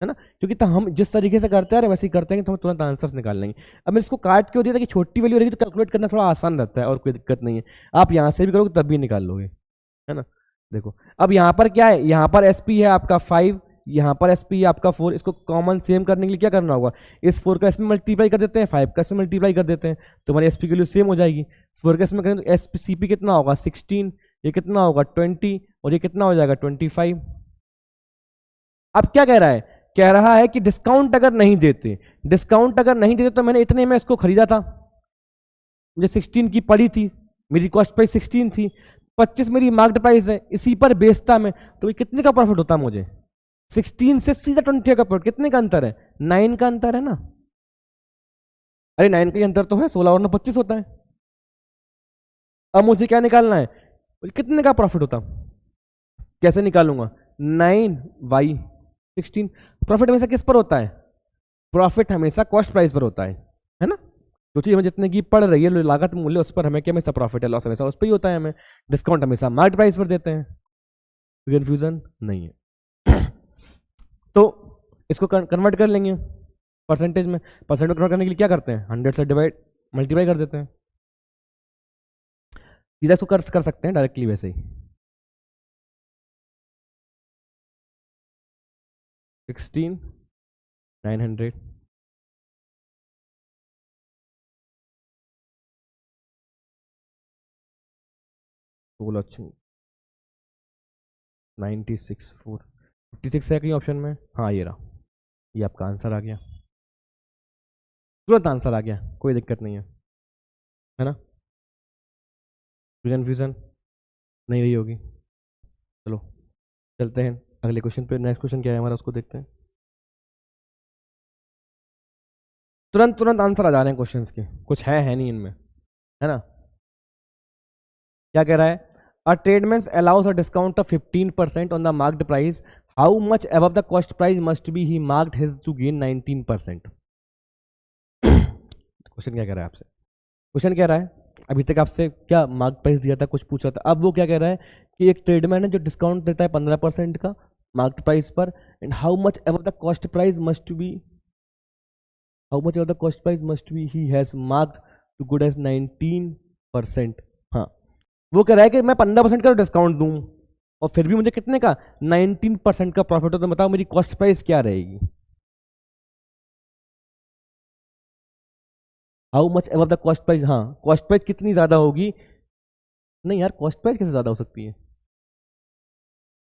है ना। क्योंकि तो हम जिस तरीके से करते आ रहे हैं वैसे ही करते हैं तो हम तुरंत आंसर्स निकाल लेंगे। अब मैं इसको काट क्यों दिया था कि छोटी वैल्यू रहेगी तो कैलकुलेट करना थोड़ा आसान रहता है और कोई दिक्कत नहीं है, आप यहाँ से भी करोगे तब भी निकाल लोगे, है ना। देखो अब यहाँ पर क्या है, यहाँ पर एसपी है आपका 5, यहाँ पर एसपी है आपका 4, इसको कॉमन सेम करने के लिए क्या करना होगा, इस 4 का इसमें मल्टीप्लाई कर देते हैं, 5 का इसमें मल्टीप्लाई कर देते हैं, तो हमारी एसपी की वैल्यू सेम हो जाएगी। 4 का इसमें करें तो एसपीसीपी कितना होगा 16, ये कितना होगा 20 और ये कितना हो जाएगा 25। अब क्या कह रहा है, कह रहा है कि डिस्काउंट अगर नहीं देते, डिस्काउंट अगर नहीं देते तो मैंने इतने में इसको खरीदा था, मुझे 16 की पड़ी थी, मेरी कॉस्ट प्राइस 16 थी, 25 मेरी मार्केट प्राइस है, इसी पर बेचता मैं तो ये कितने का प्रॉफिट होता मुझे, 16 से सीधा 20 का प्रॉफिट। कितने का अंतर है, 9 का अंतर है ना, अरे 9 का ही अंतर तो है, 16 और 9 25 होता है, अब मुझे क्या निकालना है, कितने का प्रॉफिट होता, कैसे निकालूंगा, 9/16। प्रॉफिट हमेशा किस पर होता है, प्रॉफिट हमेशा कॉस्ट प्राइस पर होता है ना। जो चीज हमें जितने की पड़ रही है लागत मूल्य, उस पर हमें क्या हमेशा प्रॉफिट है, लॉस हमेशा उस पर ही होता है। हमें डिस्काउंट हमेशा मार्केट प्राइस पर देते हैं, कंफ्यूजन नहीं है। तो इसको कन्वर्ट कर लेंगे परसेंटेज में। परसेंट में कन्वर्ट करने के लिए क्या करते हैं, 100 से डिवाइड मल्टीप्लाई कर देते हैं। सीधा इसको कर सकते हैं डायरेक्टली वैसे ही। 16,900 96,456 है कहीं ऑप्शन में, हाँ ये रहा, ये आपका आंसर आ गया, तुरंत आंसर आ गया, कोई दिक्कत नहीं है ना। कन्फ्यूजन नहीं रही होगी। चलो चलते हैं अगले क्वेश्चन पे। नेक्स्ट क्वेश्चन क्या है हमारा, उसको देखते हैं। तुरंत तुरंत आंसर आ जा रहे हैं क्वेश्चंस के, कुछ है नहीं इनमें, है ना। क्या कह रहा है, a tradesman allows a discount of 15% on the marked price, how much above the cost price must be he marked his to gain 19%। Question क्या कह रहा है आपसे, क्वेश्चन कह रहा है अभी तक आपसे क्या मार्क प्राइस दिया था, कुछ पूछा था, अब वो क्या कह रहा है कि एक ट्रेडमैन है जो डिस्काउंट देता है 15% का मार्क्ड प्राइस पर, and how much above the cost price must be, how much above the cost price must be he has marked to good as 19%। हाँ, वो कह रहा है कि मैं 15% का डिस्काउंट दूं और फिर भी मुझे कितने का 19% का प्रॉफिट हो, तो बताओ मेरी कॉस्ट प्राइस क्या रहेगी। How much above the cost price, हाँ कॉस्ट प्राइस कितनी ज्यादा होगी, नहीं यार कॉस्ट प्राइस कैसे ज्यादा हो सकती है,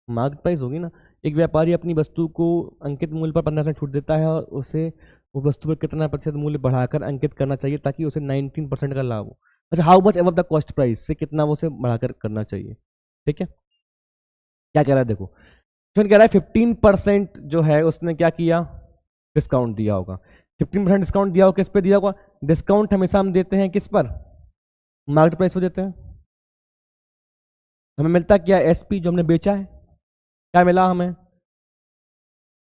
मार्केट प्राइस होगी ना। एक व्यापारी अपनी वस्तु को अंकित मूल्य पर 15% छूट देता है और उसे वो वस्तु पर कितना प्रतिशत मूल्य बढ़ाकर अंकित करना चाहिए ताकि उसे 19% का लाभ हो। अच्छा, how much above the cost price से कितना वो उसे बढ़ाकर करना चाहिए, ठीक है। क्या कह रहा है देखो, क्वेश्चन कह रहा है 15% जो है उसने क्या किया, डिस्काउंट दिया होगा। 15% डिस्काउंट दिया होगा, किस पे दिया होगा, डिस्काउंट हमेशा हम देते हैं किस पर, मार्केट प्राइस पर देते हैं। हमें मिलता क्या, एसपी जो हमने बेचा है, क्या मिला हमें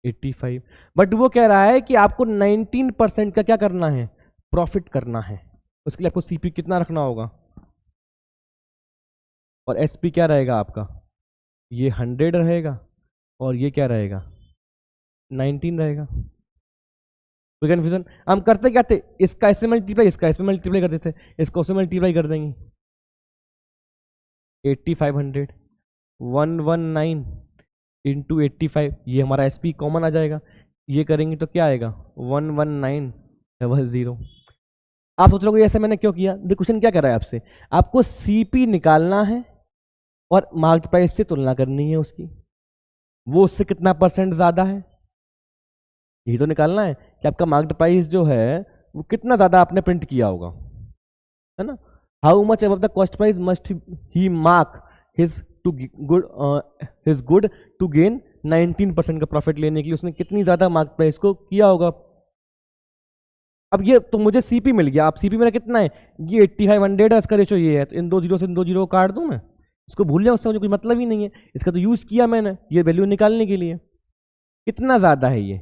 85। बट वो कह रहा है कि आपको 19% का क्या करना है, प्रॉफिट करना है, उसके लिए आपको सीपी कितना रखना होगा, और एसपी क्या रहेगा आपका, ये 100 रहेगा और ये क्या रहेगा 19 रहेगा। कोई कन्फ्यूजन, हम करते क्या थे, इसका ऐसे मल्टीप्लाई, इसका इसमें मल्टीप्लाई कर देते, इसको उसमें मल्टीप्लाई कर देंगे। 8500 119 इंटू 85, ये हमारा एसपी कॉमन आ जाएगा, ये करेंगे तो क्या आएगा 119,0। आप सोच रहे हो ऐसे मैंने क्यों किया, देखो क्वेश्चन क्या कर रहा है आपसे, आपको सीपी निकालना है और मार्केट प्राइस से तुलना करनी है उसकी, वो उससे कितना परसेंट ज्यादा है, यही तो निकालना है कि आपका मार्केट प्राइस जो है वो कितना ज्यादा आपने प्रिंट किया होगा, है ना। How much above the cost price must he mark his good to gain 19% का प्रॉफिट लेने के लिए उसने कितनी ज्यादा मार्केट प्राइस को किया होगा। अब ये तो मुझे सीपी मिल गया, अब सीपी मेरा कितना है, ये 8500 है, इसका रेशो ये है, तो इन 2 जीरो से इन 2 जीरो को काट दूं मैं, इसको भूल जाऊं, उससे मुझे कोई मतलब ही नहीं है, इसका तो यूज किया मैंने ये वैल्यू निकालने के लिए। कितना ज्यादा है ये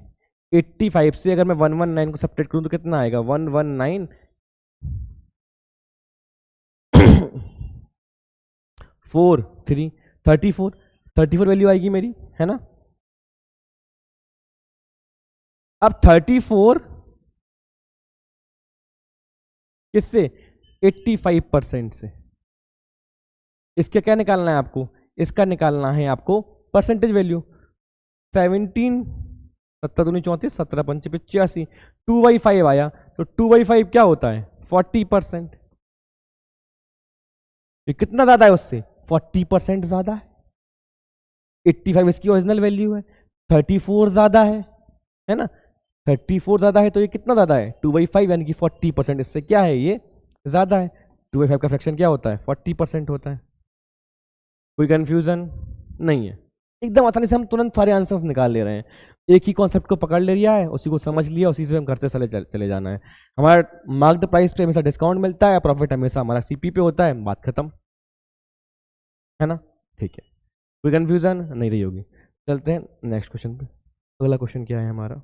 85 से, अगर मैं 119 को सब्ट्रैक्ट करूं तो कितना आएगा 119 4 3 34 वैल्यू आएगी मेरी, है ना। अब 34 किससे, 85% से, इसका क्या निकालना है आपको, इसका निकालना है आपको परसेंटेज वैल्यू। 17 17 34 17 5 85, 2/5 आया, तो 2/5 क्या होता है 40%, ये कितना ज्यादा है उससे 40% ज्यादा है। 85 इसकी ओरिजिनल वैल्यू है, 34 ज्यादा है ना, 34 ज्यादा है तो ये कितना ज्यादा है 2/5 यानी कि 40%, इससे क्या है ये ज्यादा है। 2/5 का फ्रैक्शन क्या होता है 40% होता है। कोई कंफ्यूजन नहीं है, एकदम आसानी से हम तुरंत सारे आंसर्स निकाल ले रहे हैं, एक ही कॉन्सेप्ट को पकड़ ले लिया है, उसी को समझ लिया, उसी से हम करते चले जाना है। हमारा मार्क्ड प्राइस पे हमेशा डिस्काउंट मिलता है, प्रॉफिट हमेशा हमारा सीपी पे होता है, बात खत्म है ना। ठीक है, कोई कंफ्यूजन नहीं रही होगी। चलते हैं नेक्स्ट क्वेश्चन पे। अगला क्वेश्चन क्या है हमारा,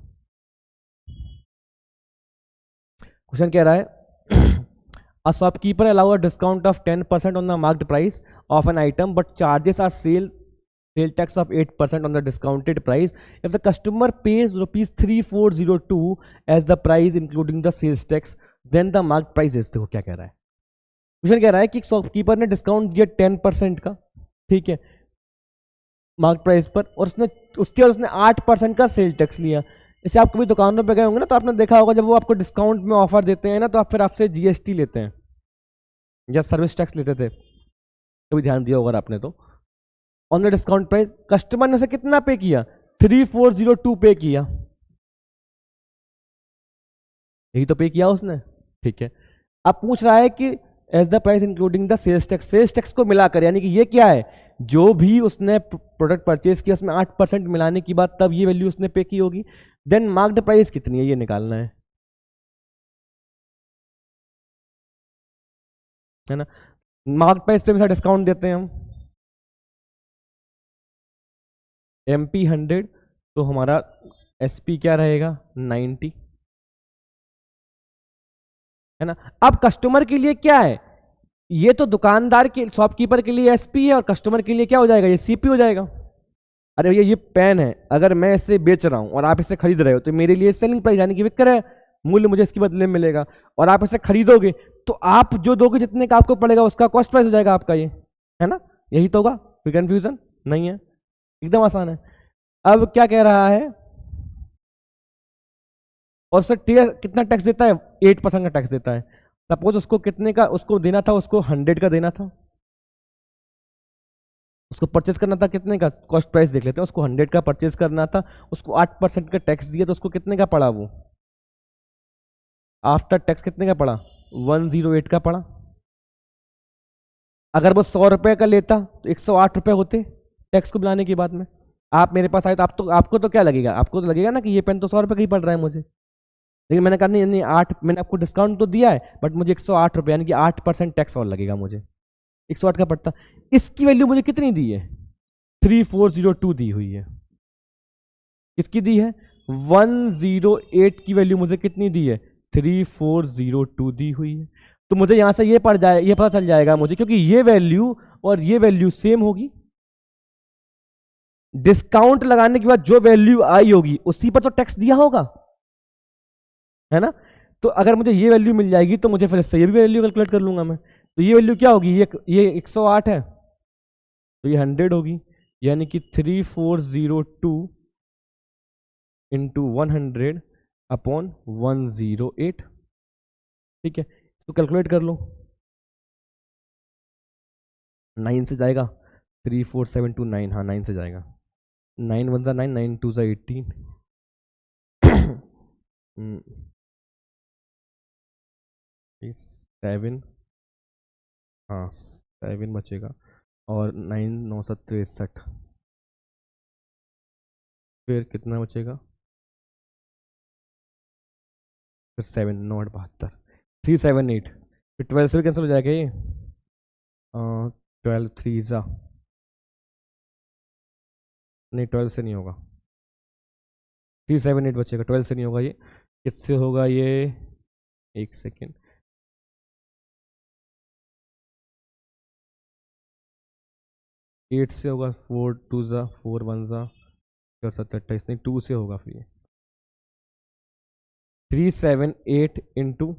क्वेश्चन कह रहा है a shopkeeper allow a discount of 10% on the marked price of an item but charges a sale tax of 8% on the discounted price if the customer pays rupees 3402 as the price including the sales tax then the marked price is। देखो क्या कह रहा है, क्वेश्चन कह रहा है कि शॉपकीपर ने डिस्काउंट दिया 10% का, ठीक है, मार्क प्राइस पर, और उसके बाद उसने 8% का सेल टैक्स लिया। जैसे आप कभी दुकानों पे गए होंगे ना, तो आपने देखा होगा जब वो आपको डिस्काउंट में ऑफर देते हैं ना, तो आप फिर आपसे जीएसटी लेते हैं या सर्विस टैक्स लेते थे, कभी ध्यान दिया होगा आपने तो। On the discount price customer ने उसे कितना पे किया, 3402 पे किया, यही तो पे किया उसने, ठीक है। अब पूछ रहा है कि as the price including the sales tax, sales tax को मिलाकर, यानी कि ये क्या है, जो भी उसने प्रोडक्ट परचेज किया उसमें 8% मिलाने की बात, तब ये वैल्यू उसने पे की होगी। देन मार्क्ड प्राइस कितनी है ये निकालना है ना। मार्क प्राइस पे हमेशा डिस्काउंट देते हैं हम, MP 100, तो हमारा SP क्या रहेगा 90, है ना। अब कस्टमर के लिए क्या है, ये तो दुकानदार के शॉपकीपर के लिए SP है, और कस्टमर के लिए क्या हो जाएगा, ये CP हो जाएगा। अरे भैया ये पेन है, अगर मैं इसे बेच रहा हूं और आप इसे खरीद रहे हो, तो मेरे लिए सेलिंग प्राइस यानी कि विक्रय मूल्य मुझे इसके बदले में मिलेगा, और आप इसे खरीदोगे तो आप जो दोगे जितने का आपको पड़ेगा उसका कॉस्ट प्राइस हो जाएगा आपका, ये है ना, यही तो होगा, कोई कंफ्यूजन नहीं है, एकदम आसान है। अब क्या कह रहा है, और उससे कितना टैक्स देता है, 8% का टैक्स देता है। सपोज उसको कितने का उसको देना था, उसको 100 का देना था, उसको परचेज करना था कितने का, कॉस्ट प्राइस देख लेते हैं, उसको 100 का परचेज करना था, उसको 8% का टैक्स दिया, तो उसको कितने का पड़ा, वो आफ्टर टैक्स कितने का पड़ा, 108 का पड़ा। अगर वो 100 रुपए का लेता तो 108 रुपए होते टैक्स को मिलाने के बाद में। आप मेरे पास आए तो आपको तो क्या लगेगा, आपको तो लगेगा ना कि ये पेन तो 100 रुपए का ही पड़ रहा है मुझे, लेकिन मैंने कहा नहीं नहीं, 8, मैंने आपको डिस्काउंट तो दिया है, बट मुझे 108 रुपये यानी कि 8% टैक्स और लगेगा मुझे, 108 का पड़ता। इसकी वैल्यू मुझे कितनी दी है, 3402 दी हुई है। किसकी दी है, 108 की वैल्यू मुझे कितनी दी है, 3402 दी हुई है। तो मुझे यहां से ये पड़ जाए, ये पता चल जाएगा मुझे, क्योंकि ये वैल्यू और ये वैल्यू सेम होगी, डिस्काउंट लगाने के बाद जो वैल्यू आई होगी उसी पर तो टैक्स दिया होगा, है ना। तो अगर मुझे ये वैल्यू मिल जाएगी तो मुझे फिर इससे ये भी वैल्यू कैलकुलेट कर लूंगा मैं। तो ये वैल्यू क्या होगी, ये 108 है, तो ये 100 होगी, यानी कि 3402 इंटू 100 अपॉन 108, ठीक है। इसको कैलकुलेट कर लो, 9 से जाएगा, 34729, हाँ 9 से जाएगा, 9 1 9, 9 2 18, 7, हाँ 7 बचेगा, और 9 9 63, फिर कितना बचेगा, फिर 7 9 72, 378, फिर 12 से भी कैंसिल हो जाएगा ये, 12 3 जा, नहीं 12 से नहीं होगा, 378 बचेगा, 12 से नहीं होगा ये, किससे होगा ये, एक सेकेंड, 8 से होगा, 4 2 जा, 4 1 जा, 28, नहीं 2 से होगा, फिर ये 378 इंटू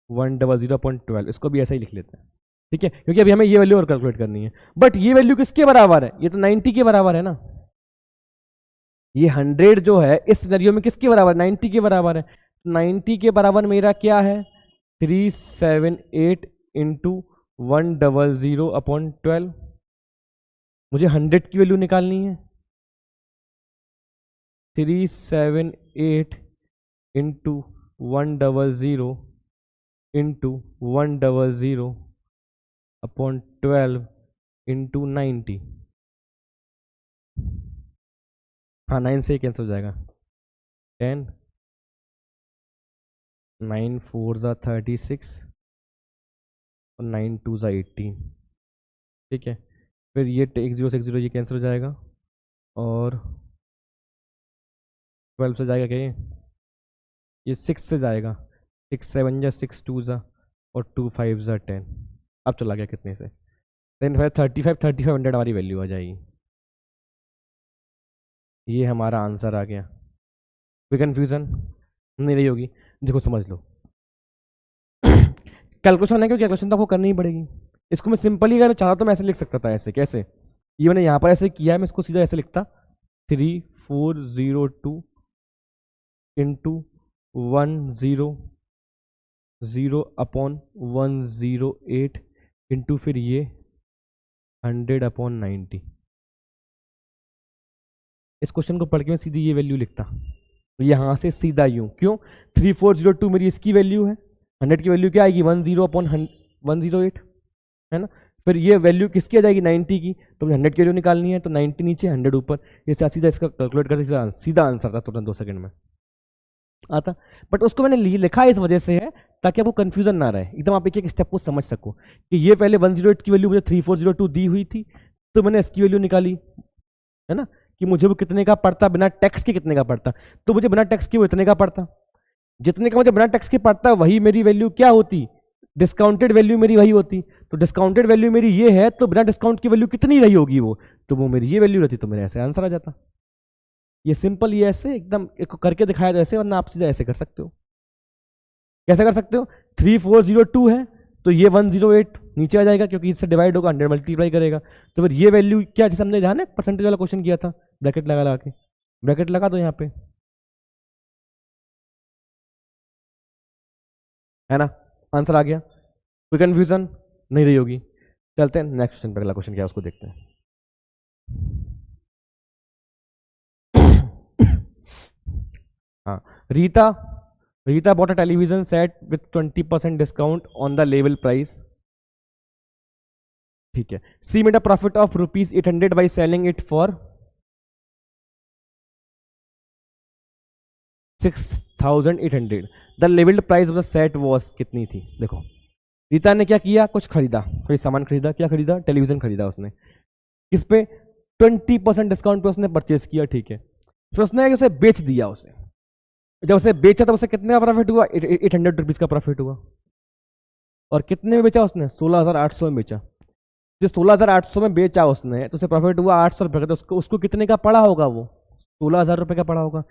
100.12, इसको भी ऐसा ही लिख लेते हैं, ठीक है, क्योंकि अभी हमें ये वैल्यू और कैलकुलेट करनी है। बट ये वैल्यू किसके बराबर है, ये तो 90 के बराबर है ना, ये 100 जो है इस सिनेरियो में किसके बराबर, 90 के बराबर है। 90 के बराबर मेरा क्या है, 378 इंटू 100/12, मुझे 100 की वैल्यू निकालनी है, 378 इंटू 100 इंटू 100/12 इंटू 90, हाँ 9 से कैंसिल हो जाएगा, 10, 9 4 ज़ा 36 और 9 2 ज़ा 18। ठीक है, फिर ये एक जीरो से एक जीरो ये कैंसिल हो जाएगा, और 12 से जाएगा क्या ये 6 से जाएगा, 6 7 जा 6 2 ज़ा और 2 5 ज़ा 10। अब चला गया कितने से, 10 5 35 हमारी वैल्यू आ जाएगी। ये हमारा आंसर आ गया। कोई कन्फ्यूज़न नहीं रही होगी, देखो समझ लो। कैलकुलेशन है क्योंकि कैलकुलेशन तो आपको करनी ही पड़ेगी। इसको मैं सिंपली अगर चाहता तो मैं ऐसे लिख सकता था, ऐसे कैसे, ये मैंने यहाँ पर ऐसे किया है, मैं इसको सीधा ऐसे लिखता 3402 इंटू 100 अपॉन 108 इंटू फिर ये 100/90। इस क्वेश्चन को पढ़ के मैं सीधी ये वैल्यू लिखता, यहाँ से सीधा यूँ, क्यों 3402 मेरी इसकी वैल्यू है, 100 की वैल्यू क्या आएगी 10/108 है ना। फिर ये वैल्यू किसकी आ जाएगी 90 की, तो मुझे 100 की वैल्यू निकालनी है, तो 90 नीचे 100 ऊपर, इससे सीधा इसका कैलकुलेट करते सीधा आंसर था तुरंत 2 सेकंड में आता। बट उसको मैंने लिखा इस वजह से है ताकि आपको कंफ्यूजन ना रहे, एकदम आप एक एक स्टेप को समझ सको कि ये पहले 108 की वैल्यू मुझे 3402 दी हुई थी, तो मैंने इसकी वैल्यू निकाली है ना, कि मुझे वो कितने का पड़ता, बिना टैक्स के कितने का पड़ता, तो मुझे बिना टैक्स के वो इतने का पड़ता, जितने का मुझे बिना टैक्स के पड़ता वही मेरी वैल्यू क्या होती, डिस्काउंटेड वैल्यू मेरी वही होती। तो डिस्काउंटेड वैल्यू मेरी ये है, तो बिना डिस्काउंट की वैल्यू कितनी रही होगी वो, तो वो मेरी ये वैल्यू रहती, तो मेरा ऐसे आंसर आ जाता। ये सिंपल, ये ऐसे एकदम एक करके दिखाया तो ऐसे, वरना आप सीधा ऐसे कर सकते हो। कैसे कर सकते हो, 3402 है तो ये 108 नीचे आ जाएगा क्योंकि इससे डिवाइड होगा, 100 मल्टीप्लाई करेगा, तो फिर ये वैल्यू क्या, जैसे हमने ध्यान है परसेंटेज वाला क्वेश्चन किया था, ब्रैकेट लगा लगा के, ब्रैकेट लगा दो यहाँ पे, है ना, आंसर आ गया। कोई कंफ्यूजन नहीं रही होगी। चलते हैं नेक्स्ट क्वेश्चन पर, अगला क्वेश्चन क्या है उसको देखते हैं। हाँ, Rita Rita bought a television set with 20% discount on the label price। ठीक है, सी made a profit of ₹800 by selling it for 6,800। The levelled price of the set was कितनी थी। देखो रीता ने क्या किया, कुछ खरीदा, कोई सामान खरीदा, क्या खरीदा, टेलीविजन खरीदा उसने, किस पे 20% डिस्काउंट पे उसने परचेज किया। ठीक है, फिर उसने उसे बेच दिया, उसे जब उसे बेचा तो उसे कितने का प्रॉफिट हुआ, 800 रुपीज का प्रॉफिट हुआ। और कितने में बेचा उसने, 16,800 में बेचा। जो 16,800 में बेचा उसने, तो उसे प्रॉफिट हुआ 800 रुपये का, तो उसको कितने का पड़ा होगा, वो 16,000 रुपये का पड़ा होगा।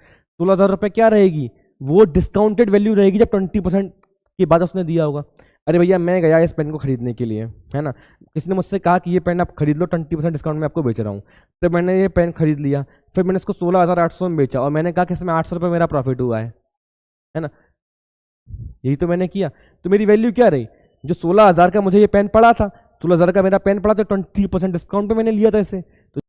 16,000 रुपये क्या रहेगी, वो डिस्काउंटेड वैल्यू रहेगी जब 20% के बाद उसने दिया होगा। अरे भैया मैं गया इस पेन को खरीदने के लिए, है ना, किसी ने मुझसे कहा कि ये पेन आप खरीद लो, 20% डिस्काउंट में आपको बेच रहा हूँ, तो मैंने ये पेन खरीद लिया, फिर मैंने इसको 16,800 में बेचा, और मैंने कहा कि इसमें 800 रुपये मेरा प्रॉफिट हुआ है ना, यही तो मैंने किया। तो मेरी वैल्यू क्या रही, जो 16,000 का मुझे ये पेन पड़ा था, 16,000 का मेरा पेन पड़ा, तो 20% डिस्काउंट पे मैंने लिया था इसे, तो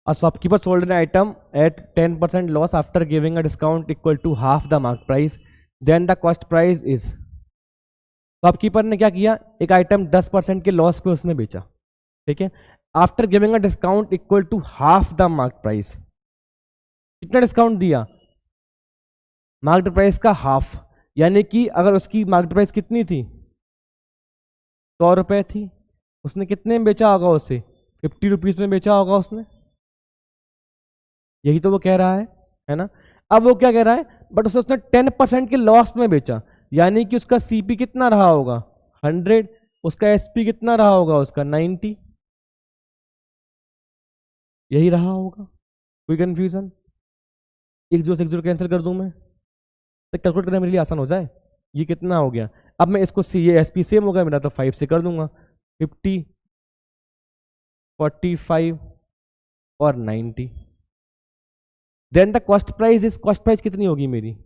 A shopkeeper sold an item at 10% loss after giving a discount equal to half the market price. Then the cost price is. Shopkeeper ने क्या किया, एक आइटम 10% के लॉस पे उसने बेचा, ठीक है, after giving a discount equal to half the market price. कितना डिस्काउंट दिया, मार्केट प्राइस का हाफ, यानी कि अगर उसकी मार्केट प्राइस कितनी थी, 100 रुपये थी, उसने कितने में बेचा होगा, उसे 50 रुपीज में बेचा होगा उसने. यही तो वो कह रहा है ना. अब वो क्या कह रहा है, बट उसने 10% के लॉस में बेचा, यानी कि उसका सीपी कितना रहा होगा 100, उसका एसपी कितना रहा होगा उसका 90, यही रहा होगा. कोई कंफ्यूजन, 1060 कैंसिल कर दूं मैं, तो कैलकुलेट करना मेरे लिए आसान हो जाए. ये कितना हो गया, अब मैं इसको ये एसपी सेम होगा मेरा, तो 5 से कर दूंगा, 50, 45 और 90. Then the cost price is, cost price कितनी होगी मेरी,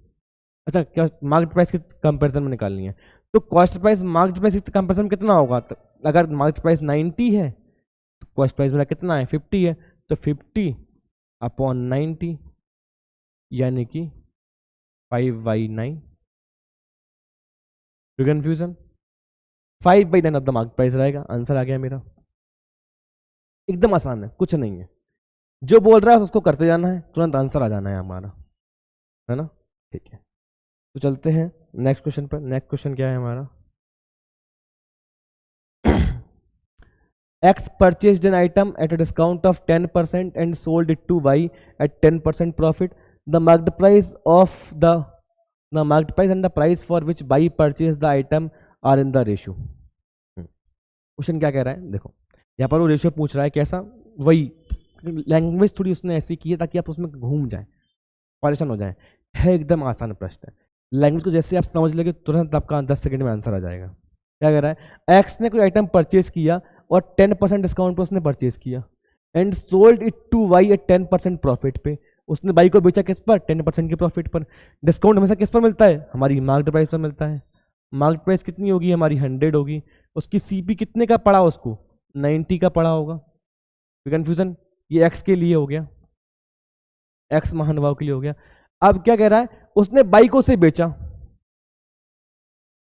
अच्छा क्या मार्केट प्राइस के कंपैरिजन में निकालनी है, तो कॉस्ट प्राइस मार्केट प्राइस के कंपैरिजन में कितना होगा, तो अगर मार्केट प्राइस 90 है तो कॉस्ट प्राइस मेरा कितना है 50 है, तो 50 अपॉन 90 यानी कि 5/9. Confusion, 5/9 of the market price रहेगा. आंसर आ गया मेरा, एकदम आसान है, कुछ नहीं है, जो बोल रहा है उसको करते जाना है, तुरंत आंसर आ जाना है हमारा, है ना. ठीक है, तो चलते हैं नेक्स्ट क्वेश्चन पर. नेक्स्ट क्वेश्चन क्या है हमारा, X purchased an item at a discount of 10% and sold it to Y at 10% profit. The market price and the price for which Y purchased the item are in the ratio. Question क्या कह रहा है, देखो यहाँ पर वो रेशियो पूछ रहा है कैसा, वही लैंग्वेज थोड़ी उसने ऐसी की है ताकि आप उसमें घूम जाए, परेशान हो जाए. है एकदम आसान प्रश्न है, लैंग्वेज को जैसे आप समझ लेंगे तुरंत आपका 10 सेकंड में आंसर आ जाएगा. क्या कह रहा है, एक्स ने कोई आइटम परचेज किया और 10% डिस्काउंट पे उसने परचेज किया, and sold it to Y at 10% profit पे. उसने बाई को बेचा किस पर, 10% के प्रॉफिट पर. डिस्काउंट हमेशा किस पर मिलता है, हमारी मार्केट प्राइस पर मिलता है. मार्केट प्राइस कितनी होगी हमारी 100 होगी, उसकी सीपी कितने का पड़ा, उसको 90 का पड़ा होगा. कंफ्यूजन, ये एक्स के लिए हो गया, एक्स महानुभाव के लिए हो गया. अब क्या कह रहा है, उसने बाई को से बेचा,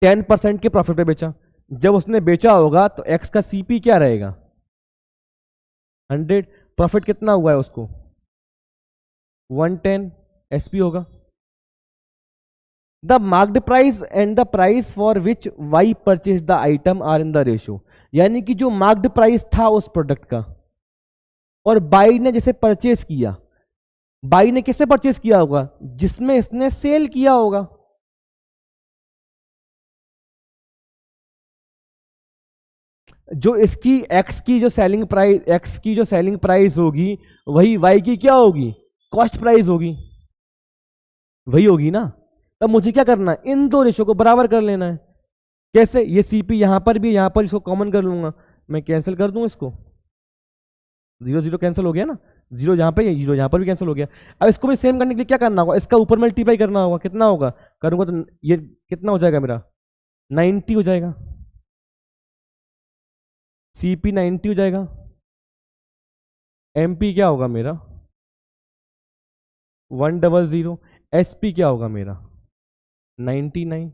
10% के प्रॉफिट पे बेचा. जब उसने बेचा होगा तो एक्स का सीपी क्या रहेगा 100, प्रॉफिट कितना हुआ है उसको 110, एसपी होगा. The marked price and the price for which Y purchase the item are in the ratio. यानी कि जो मार्क्ड प्राइस था उस प्रोडक्ट का और बाई ने जैसे परचेज किया, बाई ने किसमें परचेज किया होगा, जिसमें इसने सेल किया होगा. जो इसकी एक्स की जो सेलिंग प्राइस, एक्स की जो सेलिंग प्राइस होगी वही वाई की क्या होगी, कॉस्ट प्राइस होगी, वही होगी ना. तब मुझे क्या करना है, इन दो रेशो को बराबर कर लेना है. कैसे, ये सीपी यहां पर भी, यहां पर इसको कॉमन कर लूंगा, मैं कैंसिल कर दूं इसको, 0 0 कैंसिल हो गया ना, 0 यहां पर, 0 यहां पर भी कैंसिल हो गया. अब इसको भी सेम करने के लिए क्या करना होगा, इसका ऊपर मल्टीप्लाई करना होगा. कितना होगा, करूंगा तो ये कितना हो जाएगा मेरा 90 हो जाएगा, सीपी 90 हो जाएगा, एमपी क्या होगा मेरा 100, एसपी क्या होगा मेरा 99.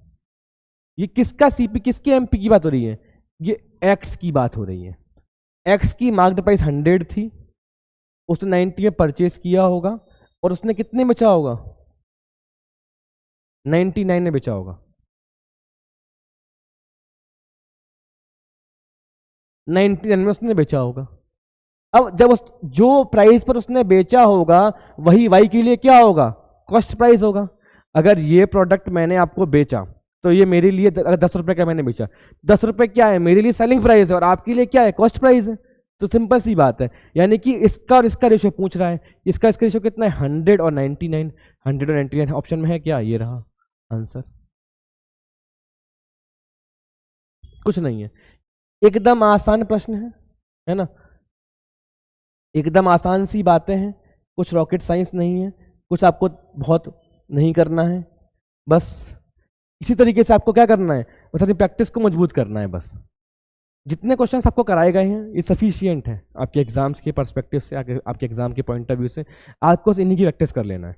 ये किसका सीपी किसके एमपी की बात हो रही है, ये एक्स की बात हो रही है. एक्स की मार्केट प्राइस 100 थी, उसने 90 में परचेज किया होगा और उसने कितने में बेचा होगा 99 में बेचा होगा, 99 में उसने बेचा होगा. अब जब उस जो प्राइस पर उसने बेचा होगा वही वाई के लिए क्या होगा, कॉस्ट प्राइस होगा. अगर ये प्रोडक्ट मैंने आपको बेचा तो ये मेरे लिए अगर 10 रुपए का मैंने बेचा, 10 रुपए क्या है मेरे लिए सेलिंग प्राइस है और आपके लिए क्या है कॉस्ट प्राइस है. तो सिंपल सी बात है, यानी कि इसका और इसका रेशियो पूछ रहा है, इसका रेशियो कितना है 100 और 99, 100 और 99 ऑप्शन में है क्या, ये रहा आंसर. कुछ नहीं है, एकदम आसान प्रश्न है ना, एकदम आसान सी बातें हैं, कुछ रॉकेट साइंस नहीं है, कुछ आपको बहुत नहीं करना है, बस इसी तरीके से आपको क्या करना है, बस अपनी प्रैक्टिस को मजबूत करना है बस. जितने क्वेश्चंस आपको कराए गए हैं ये सफिशियंट है आपके एग्जाम्स के पर्सपेक्टिव से, आपके एग्जाम के पॉइंट ऑफ व्यू से। आपको इन्हीं की प्रैक्टिस कर लेना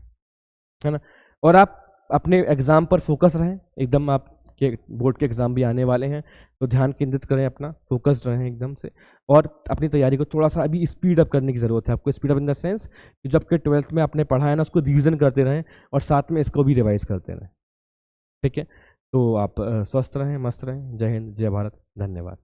है ना। और आप अपने एग्जाम पर फोकस रहें एकदम, आपके बोर्ड के एग्जाम भी आने वाले हैं, तो ध्यान केंद्रित करें, अपना फोकस्ड रहें एकदम से, और अपनी तैयारी को थोड़ा सा अभी स्पीड अप करने की ज़रूरत है आपको। Speed up in the sense कि जब के 12th में आपने पढ़ा है ना, उसको रिविजन करते रहें और साथ में इसको भी रिवाइज करते रहें। ठीक है, तो आप स्वस्थ रहें, मस्त रहें। जय हिंद, जय भारत, धन्यवाद।